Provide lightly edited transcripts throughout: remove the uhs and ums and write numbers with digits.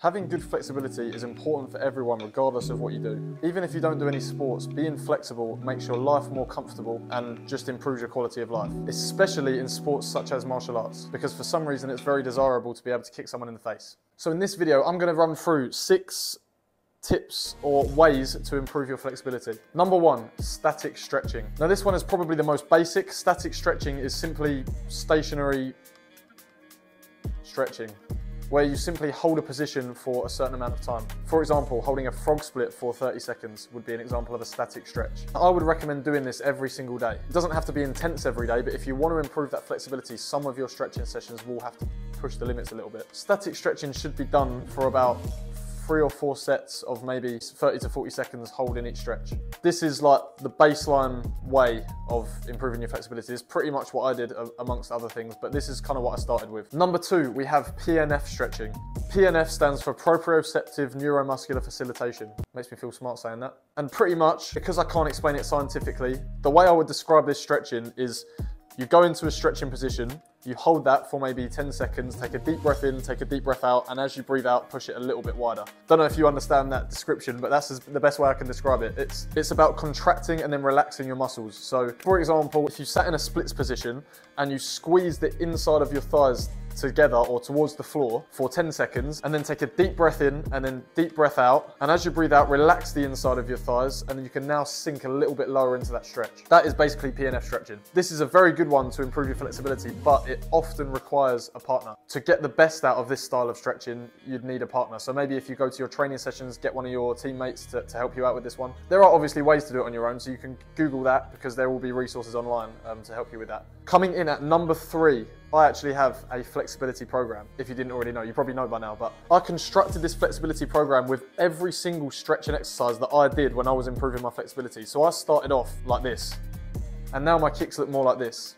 Having good flexibility is important for everyone regardless of what you do. Even if you don't do any sports, being flexible makes your life more comfortable and just improves your quality of life, especially in sports such as martial arts, because for some reason it's very desirable to be able to kick someone in the face. So in this video, I'm going to run through 6 tips or ways to improve your flexibility. Number 1, static stretching. Now this one is probably the most basic. Static stretching is simply stationary stretching, where you simply hold a position for a certain amount of time. For example, holding a frog split for 30 seconds would be an example of a static stretch. I would recommend doing this every single day. It doesn't have to be intense every day, but if you want to improve that flexibility, some of your stretching sessions will have to push the limits a little bit. Static stretching should be done for about 3 or 4 sets of maybe 30 to 40 seconds holding each stretch. This is like the baseline way of improving your flexibility. It's pretty much what I did amongst other things, but this is kind of what I started with. Number 2, we have PNF stretching. PNF stands for proprioceptive neuromuscular facilitation. Makes me feel smart saying that. And pretty much, because I can't explain it scientifically, the way I would describe this stretching is you go into a stretching position, you hold that for maybe 10 seconds, take a deep breath in, take a deep breath out, and as you breathe out, push it a little bit wider. Don't know if you understand that description, but that's the best way I can describe it. It's about contracting and then relaxing your muscles. So, for example, if you sat in a splits position and you squeeze the inside of your thighs together or towards the floor for 10 seconds and then take a deep breath in and then deep breath out, and as you breathe out, relax the inside of your thighs, and then you can now sink a little bit lower into that stretch. That is basically PNF stretching. This is a very good one to improve your flexibility, but it often requires a partner. To get the best out of this style of stretching, you'd need a partner. So maybe if you go to your training sessions, get one of your teammates to help you out with this one. There are obviously ways to do it on your own, so you can Google that because there will be resources online to help you with that. Coming in at number 3, I actually have a flexibility program. If you didn't already know, you probably know by now, but I constructed this flexibility program with every single stretch and exercise that I did when I was improving my flexibility. So I started off like this, and now my kicks look more like this.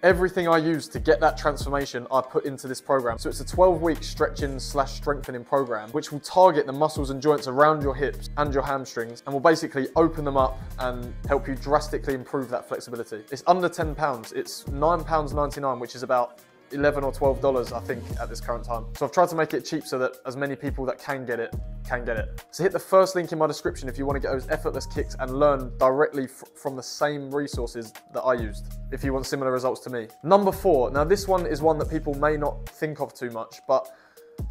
Everything I used to get that transformation, I put into this program. So it's a 12-week stretching/strengthening program, which will target the muscles and joints around your hips and your hamstrings, and will basically open them up and help you drastically improve that flexibility. It's under £10. It's £9.99, which is about $11 or $12, I think, at this current time. So I've tried to make it cheap so that as many people that can get it. So hit the first link in my description if you want to get those effortless kicks and learn directly from the same resources that I used, if you want similar results to me. Number 4, now this one is one that people may not think of too much, but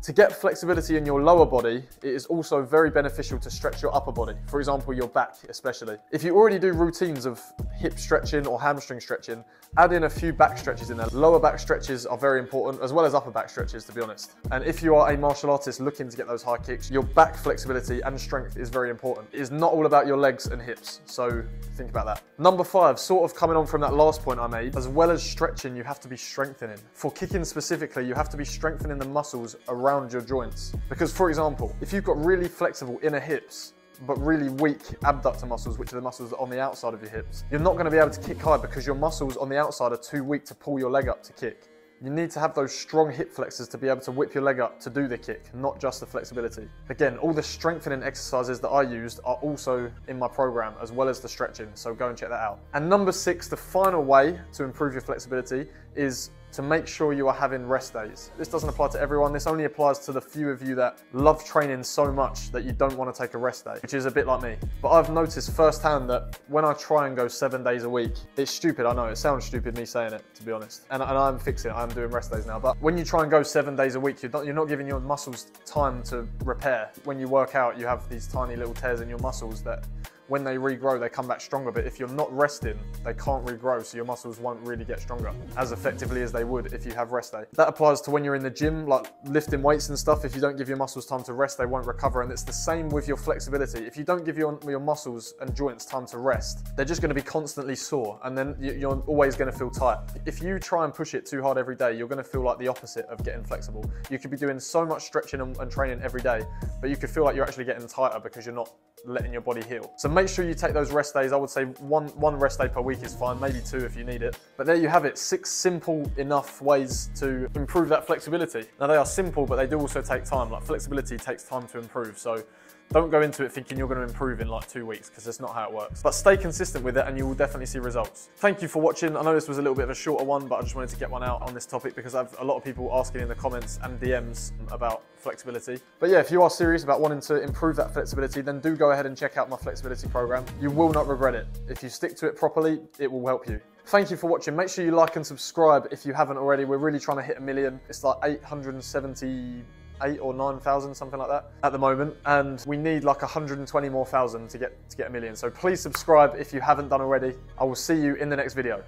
to get flexibility in your lower body, it is also very beneficial to stretch your upper body. For example, your back especially. If you already do routines of hip stretching or hamstring stretching, add in a few back stretches in there. Lower back stretches are very important, as well as upper back stretches, to be honest. And if you are a martial artist looking to get those high kicks, your back flexibility and strength is very important. It is not all about your legs and hips, so think about that. Number 5, sort of coming on from that last point I made, as well as stretching, you have to be strengthening. For kicking specifically, you have to be strengthening the muscles around your joints. Because, for example, if you've got really flexible inner hips, but really weak abductor muscles, which are the muscles on the outside of your hips, you're not going to be able to kick high because your muscles on the outside are too weak to pull your leg up to kick. You need to have those strong hip flexors to be able to whip your leg up to do the kick, not just the flexibility. Again, all the strengthening exercises that I used are also in my program, as well as the stretching, so go and check that out. And number 6, the final way to improve your flexibility is to make sure you are having rest days. This doesn't apply to everyone. This only applies to the few of you that love training so much that you don't want to take a rest day, which is a bit like me. But I've noticed firsthand that when I try and go 7 days a week, it's stupid, I know, it sounds stupid me saying it, to be honest. And I'm fixing it, I'm doing rest days now. But when you try and go 7 days a week, you're not giving your muscles time to repair. When you work out, you have these tiny little tears in your muscles that when they regrow, they come back stronger. But if you're not resting, they can't regrow, so your muscles won't really get stronger as effectively as they would if you have rest day. That applies to when you're in the gym, like lifting weights and stuff. If you don't give your muscles time to rest, they won't recover. And it's the same with your flexibility. If you don't give your muscles and joints time to rest, they're just going to be constantly sore, and then you're always going to feel tight. If you try and push it too hard every day, you're going to feel like the opposite of getting flexible. You could be doing so much stretching and training every day, but you could feel like you're actually getting tighter because you're not letting your body heal. So make sure you take those rest days. I would say one rest day per week is fine, maybe 2 if you need it. But there you have it, 6 simple enough ways to improve that flexibility. Now they are simple, but they do also take time. Like flexibility takes time to improve. So Don't go into it thinking you're going to improve in like 2 weeks, because that's not how it works. But stay consistent with it and you will definitely see results. Thank you for watching. I know this was a little bit of a shorter one, but I just wanted to get one out on this topic because I have a lot of people asking in the comments and DMs about flexibility. But yeah, if you are serious about wanting to improve that flexibility, then do go ahead and check out my flexibility program. You will not regret it. If you stick to it properly, it will help you. Thank you for watching. Make sure you like and subscribe if you haven't already. We're really trying to hit 1 million. It's like 878 or 9,000, something like that at the moment. And we need like 120 more thousand to get 1 million. So please subscribe if you haven't done already. I will see you in the next video.